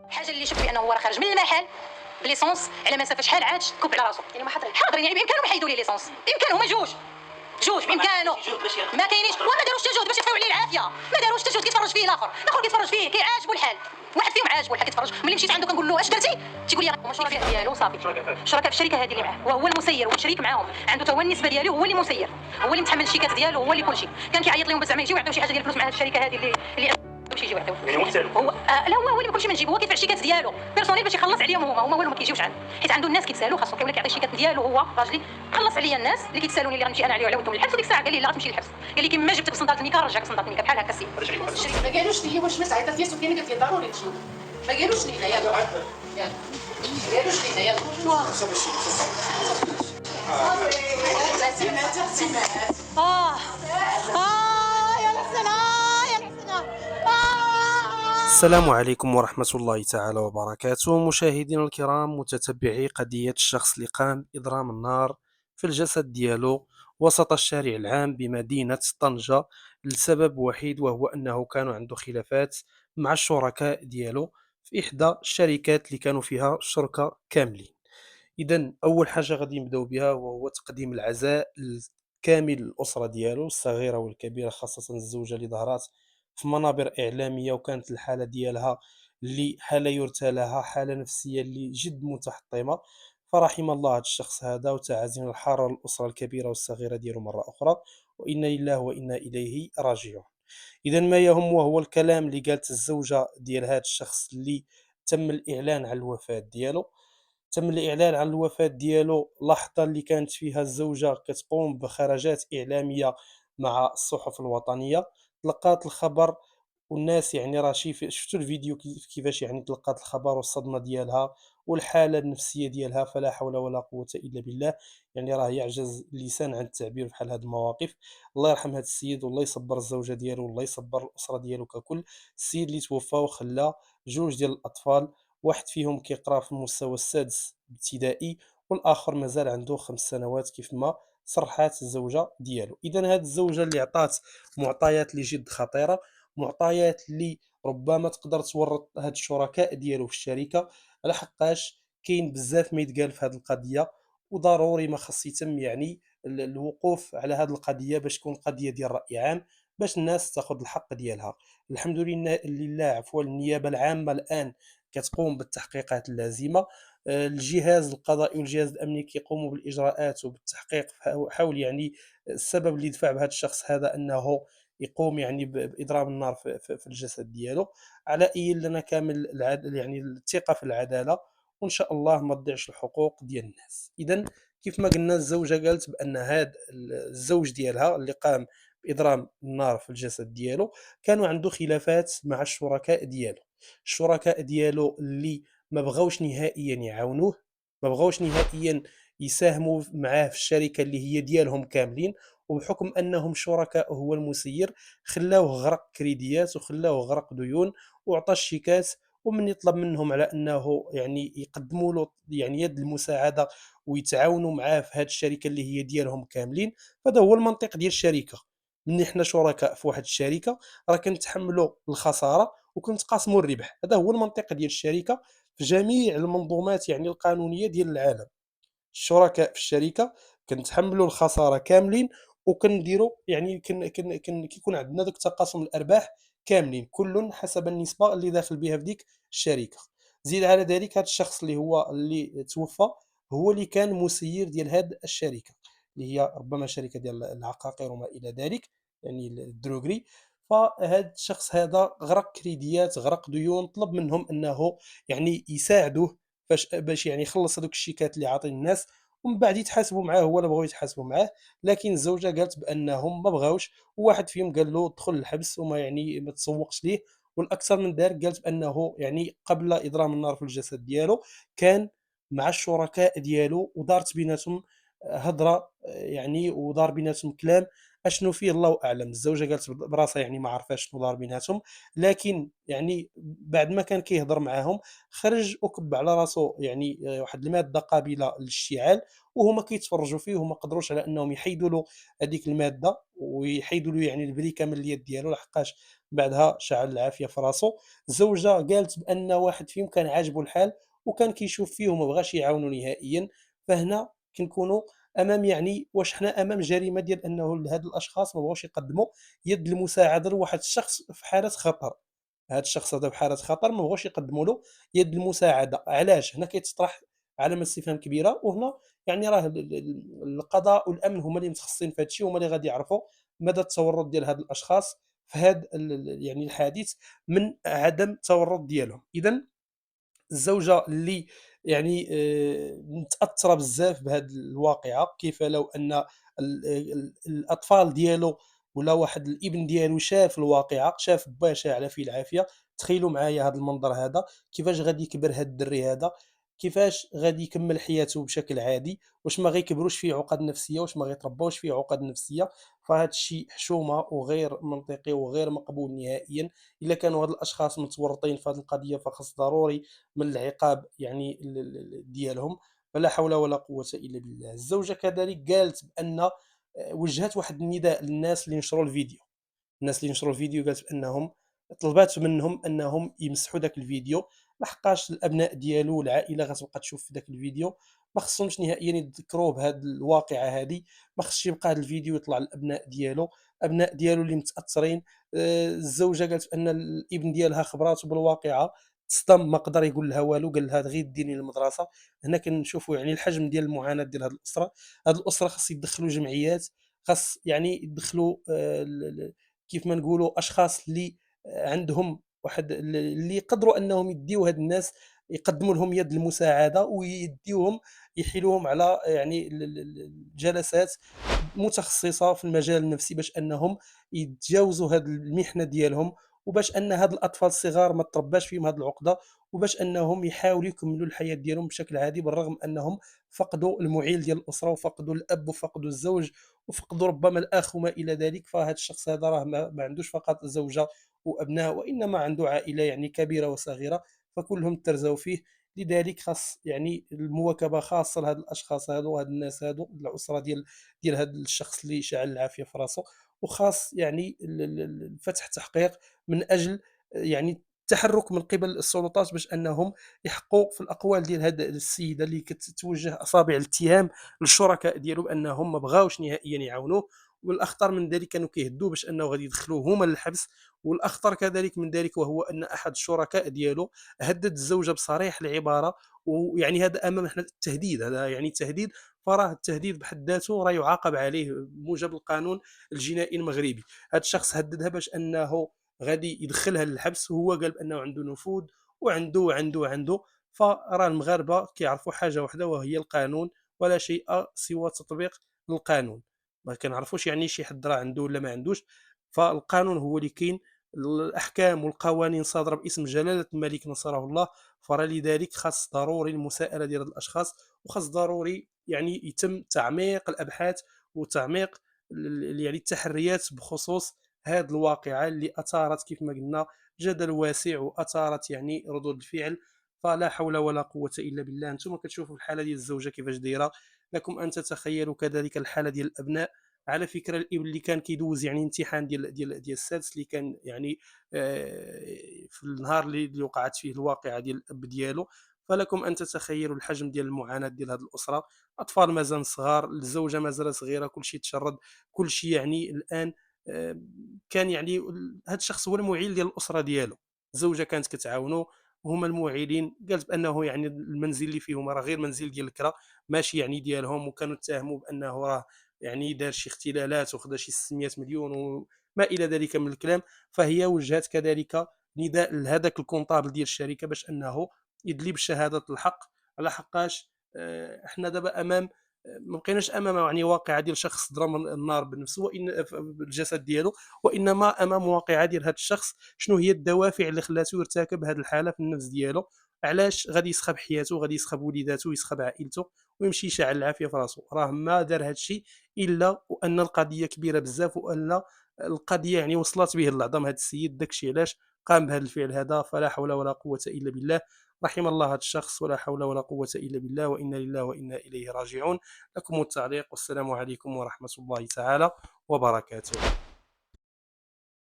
الحاجه اللي شفت بانه هو راه خارج من المحل بليسونس على مسافه شحال عاد كب على راسو، يعني ما حاضرين، يعني بامكانهم يحيدوا لي ليسونس، بامكانهم جوج بامكانه. ما كاينينش وما داروش حتى جهد باش يخفيو عليه العافيه، ما داروش حتى جهد. كيتفرج فيه الاخر كيتفرج فيه كيعاجبو الحال، واحد فيهم عاجبو الحال كيتفرج. ملي مشيت عنده كنقول له اش درتي، تيقول لي هما الشركاء ديالو صافي، شركاء في الشركه هذه اللي معاه، وهو المسير وشريك معاهم، عنده حتى هو النسبه ديالو، هو اللي مسير، هو اللي متحمل الشيكات ديالو، هو اللي كلشي. كان كيعيط لهم باش زعما يجيو يعطيو شي حاجه ديال الفلوس مع هذه الشركه هذه اللي باش يجيو يعطيو. يعني هو كيسالو هو لا هو اللي كلشي ما نجيبو، هو كيدفع الشيكات ديالو بيرسونيل باش يخلص عليهم. هما والو ما كيجيوش عنده، حيت عنده الناس كيتسالو، خاصو كيولي كيعطي الشيكات ديالو هو راجلي. خلص عليا الناس اللي كيتسالوني اللي غنمشي انا عليه وعلى ولدهم للحبس. وديك الساعه قال لي لا غتمشي للحبس، قال لي كيما جبتك بصندالة الميكا رجعك بصندالة الميكا بحال هكا السيد. هذا ما قالوش لي واش بس عيطت لي سفيانه قالت لي ضروري تجيو، ما قالوش لي يلا ما قالوش لي يلا السلام عليكم ورحمة الله تعالى وبركاته. مشاهدينا الكرام، متتبعي قضية الشخص اللي قام بإضرام النار في الجسد ديالو وسط الشارع العام بمدينة طنجة لسبب وحيد، وهو أنه كانوا عنده خلافات مع الشركاء ديالو في إحدى الشركات اللي كانوا فيها شركاء كاملين. إذا أول حاجة غادي نبداو بها وهو تقديم العزاء كامل الأسرة ديالو الصغيرة والكبيرة، خاصة الزوجة اللي ظهرت في منابر إعلامية وكانت الحالة ديالها اللي حالة يرثى لها، حالة نفسية اللي جد متحطمة. فرحم الله هذا الشخص هذا، وتعازينا الحارة للأسرة الكبيرة والصغيرة ديالو مرة أخرى، وإنا لله وإنا إليه راجعون. إذا ما يهم وهو الكلام اللي قالت الزوجة ديال هذا الشخص اللي تم الإعلان عن الوفاة ديالو. تم الإعلان عن الوفاة ديالو اللحظة اللي كانت فيها الزوجة كتقوم بخرجات إعلامية مع الصحف الوطنية. تلقات الخبر، والناس يعني راه شفتوا الفيديو كيفاش يعني تلقات الخبر والصدمة ديالها والحالة النفسية ديالها، فلا حول ولا قوة إلا بالله. يعني راه يعجز اللسان عن التعبير بحال هاد المواقف. الله يرحم هاد السيد، والله يصبر الزوجة ديالو، والله يصبر الأسرة ديالو ككل. السيد اللي توفى وخلى جوج ديال الأطفال، واحد فيهم كيقرا في المستوى السادس ابتدائي، والآخر مازال عنده 5 سنوات كيف ما صرحات الزوجة ديالو. إذا هاد الزوجة اللي عطات معطيات اللي جد خطيرة، معطيات اللي ربما تقدر تورط هاد الشركاء ديالو في الشركة، على حقاش كاين بزاف ما يتقال في هاد القضية، وضروري ما خص يتم يعني الوقوف على هاد القضية باش تكون قضية ديال رأي عام، باش الناس تاخذ الحق ديالها. الحمد لله عفوا النيابة العامة الآن كتقوم بالتحقيقات اللازمة. الجهاز القضائي والجهاز الأمني كيقوموا بالإجراءات وبالتحقيق حول يعني السبب اللي دفع بهذا الشخص هذا أنه يقوم يعني بإضرام النار في الجسد ديالو. على أي لنا كامل يعني الثقة في العدالة، وإن شاء الله ما تضيعش الحقوق ديال الناس. إذا كيف ما قلنا، الزوجة قالت بأن هذا الزوج ديالها اللي قام بإضرام النار في الجسد ديالو كانوا عنده خلافات مع الشركاء ديالو. الشركاء ديالو اللي ما بغاوش نهائيا يعاونوه، ما بغاوش نهائيا يساهموا معاه في الشركة اللي هي ديالهم كاملين، وبحكم انهم شركاء هو المسير خلاوه غرق كريديات وخلاوه غرق ديون وعطى الشيكات. ومن يطلب منهم على انه يعني يقدموا له يعني يد المساعده ويتعاونوا معاه في هذه الشركه اللي هي ديالهم كاملين، فهذا هو المنطق ديال الشركه. من احنا شركاء في واحد الشركه راه كنتحملوا الخساره وكنتقاسموا الربح، هذا هو المنطق ديال الشركه في جميع المنظومات يعني القانونيه ديال العالم. الشركاء في الشركه كنتحملوا الخساره كاملين، وكنديروا يعني كيكون عندنا داك تقاسم الارباح كاملين، كل حسب النسبه اللي داخل بها في ديك الشركه. زيد على ذلك هذا الشخص اللي توفى هو اللي كان مسير ديال هذه الشركه، اللي هي ربما شركه ديال العقاقير وما الى ذلك، يعني الدروغري. فهذا الشخص هذا غرق كريديات، غرق ديون، طلب منهم انه يعني يساعدوه باش يعني يخلص هذوك الشيكات اللي عاطي الناس، ومن بعد يتحاسبوا معاه. هو لا بغاو يتحاسبوا معاه، لكن الزوجه قالت بانهم ما بغاوش، وواحد فيهم قال له دخل الحبس وما يعني ما تسوقش ليه. والاكثر من ذلك قالت بانه يعني قبل اضرام النار في الجسد ديالو كان مع الشركاء ديالو ودارت بيناتهم هضره، يعني ودار بيناتهم كلام اشنو فيه الله اعلم. الزوجه قالت براسها يعني ما عرفاش شنو دار بيناتهم، لكن يعني بعد ما كان كيهضر معاهم خرج وكب على راسو يعني واحد الماده قابله للاشتعال، وهما كيتفرجوا فيه وما قدروش على انهم يحيدوا له هذيك الماده ويحيدوا له يعني البريكه من اليد ديالو، لحقاش بعدها شعل العافيه في راسو. الزوجه قالت بان واحد فيهم كان عاجبه الحال وكان كيشوف فيه وما بغاش يعاونوا نهائيا. فهنا كنكونوا امام يعني واش حنا امام جريمه ديال انه هاد الاشخاص ما بغاوش يقدموا يد المساعده لواحد الشخص في حاله خطر. هاد الشخص هذا بحالة خطر ما بغاوش يقدموا له يد المساعدة، علاش؟ هنا كيتطرح علامة استفهام كبيرة، وهنا يعني راه القضاء والأمن هما اللي متخصصين في هاد الشيء، هما اللي غادي يعرفوا مدى التورط ديال هاد الأشخاص في هاد يعني الحديث من عدم التورط ديالهم. إذًا الزوجة اللي يعني متأثرة بزاف بهاد الواقعة، كيف لو أن الأطفال ديالو ولا واحد الابن ديالو شاف الواقعة، شاف باه شاعلة فيه العافية. تخيلوا معايا هاد المنظر هذا، كيفاش غادي يكبر هاد الدري هذا، كيفاش غادي يكمّل حياته بشكل عادي، واش ما غيكبروش فيه عقد نفسية، واش ما غيترباوش فيه عقد نفسية. فهاد الشيء حشومة وغير منطقي وغير مقبول نهائيًا. إلا كانوا هاد الأشخاص متورطين في هاد القضية فخاص ضروري من العقاب يعني ديالهم. فلا حول ولا قوة إلا بالله. الزوجة كذلك قالت بأن وجهت واحد النداء للناس اللي نشروا الفيديو. الناس اللي نشروا الفيديو قالت بأنهم طلبات منهم أنهم يمسحوا داك الفيديو، لحقاش الأبناء ديالو والعائلة غتبقى تشوف في داك الفيديو. ما خصهمش نهائيًا يتذكروه بهاد الواقعة هادي، ما خصش يبقى هاد الفيديو يطلع للأبناء ديالو، الأبناء ديالو اللي متأثرين. الزوجة قالت بأن الابن ديالها خبراتو بالواقعة، تصدم ما قدر يقول لها والو، قال لها غير ديني للمدرسة. هنا كنشوفوا يعني الحجم ديال المعاناة ديال هاد الأسرة. هاد الأسرة خاص يدخلوا جمعيات، خاص يعني يدخلوا ال كيف ما نقولوا أشخاص اللي عندهم واحد اللي يقدروا أنهم يديو هاد الناس، يقدموا لهم يد المساعدة ويديوهم يحيلوهم على يعني الجلسات متخصصة في المجال النفسي باش أنهم يتجاوزوا هاد المحنة ديالهم، وباش أن هاد الأطفال الصغار ما ترباش فيهم هاد العقدة، وباش أنهم يحاولوا يكملوا الحياة ديالهم بشكل عادي، بالرغم أنهم فقدوا المُعيل ديال الأسرة وفقدوا الأب وفقدوا الزوج وفقدوا ربما الأخ وما إلى ذلك. فهاد الشخص هذا راه ما عندوش فقط زوجة وأبناء، وإنما عنده عائلة يعني كبيرة وصغيرة، فكلهم ترزاو فيه. لذلك خاص يعني المواكبة خاصة لهاد الأشخاص هادو وهاد الناس هادو، الأسرة ديال هاد الشخص اللي شاعل العافية في راسو. وخاص يعني فتح تحقيق من أجل يعني التحرك من قبل السلطات باش أنهم يحقوا في الأقوال ديال هاد السيدة اللي كتوجه أصابع الاتهام للشركاء ديالو بأنهم ما بغاوش نهائيًا يعاونوه. والأخطر من ذلك كانوا كيهدّوه باش أنه غادي يدخلوه هما للحبس. والأخطر كذلك من ذلك وهو أن أحد الشركاء ديالو هدّد الزوجة بصريح العبارة. ويعني هذا أمام إحنا التهديد، هذا يعني تهديد. فراه التهديد بحد ذاته راه يُعاقب عليه بموجب القانون الجنائي المغربي. هذا الشخص هدّدها باش أنه غادي يدخّلها للحبس، وهو قال بأنه عنده نفوذ وعنده. فراه المغاربة كيعرفوا حاجة واحدة وهي القانون، ولا شيء سوى تطبيق للقانون. ما كنعرفوش يعني شي حد راه عنده والّا ما عندوش. فالقانون هو اللي كاين، الأحكام والقوانين صادرة باسم جلالة الملك نصره الله. لذلك خاص ضروري المساءلة ديال هاد الأشخاص، وخاص ضروري يعني يتم تعميق الأبحاث وتعميق يعني التحريات بخصوص هاد الواقعة اللي أثارت كيف ما قلنا جدل واسع، وأثارت يعني ردود الفعل. فلا حول ولا قوة إلا بالله. نتوما كتشوفوا الحالة ديال الزوجة كيفاش دايرة، لكم أن تتخيلوا كذلك الحالة ديال الأبناء. على فكرة الابن اللي كان كيدوز يعني امتحان ديال السادس، اللي كان يعني في النهار اللي وقعت فيه الواقعة ديال الأب ديالو. فلكم أن تتخيلوا الحجم ديال المعاناة ديال هذه الأسرة. أطفال مازال صغار، الزوجة مازال صغيرة، كل شيء تشرد، كل شيء يعني الآن كان يعني هذا الشخص هو المعيل ديال الأسرة ديالو. الزوجة كانت كتعاونو، هما المعيلين. قالت بأنه يعني المنزل اللي فيهم راه غير منزل ديال الكرا، ماشي يعني ديالهم. وكانوا اتهموا بأنه راه يعني دار شي اختلالات وخدا شي 600 مليون وما إلى ذلك من الكلام. فهي وجهت كذلك نداء لهذاك الكونطابل ديال الشركة باش أنه يدلي بشهادة الحق، على حقاش احنا دابا امام ما بقيناش امام يعني واقعه ديال شخص ضرب النار بنفسه وان بالجسد ديالو، وانما امام واقعه ديال هذا الشخص شنو هي الدوافع اللي خلاته يرتكب هذه الحاله في النفس ديالو. علاش غادي يسخب حياته، غادي يسخب وليداته، يسخب عائلته، ويمشي يشعل العافيه في راسو. راه ما دار هذا الشيء الا وان القضيه كبيره بزاف، وان القضيه يعني وصلت به العظم. هذا السيد داك الشيء علاش قام بهذا الفعل هذا. فلا حول ولا قوه الا بالله. رحم الله هذا الشخص، ولا حول ولا قوه الا بالله، وانا لله وانا اليه راجعون. لكم التعليق، والسلام عليكم ورحمه الله تعالى وبركاته.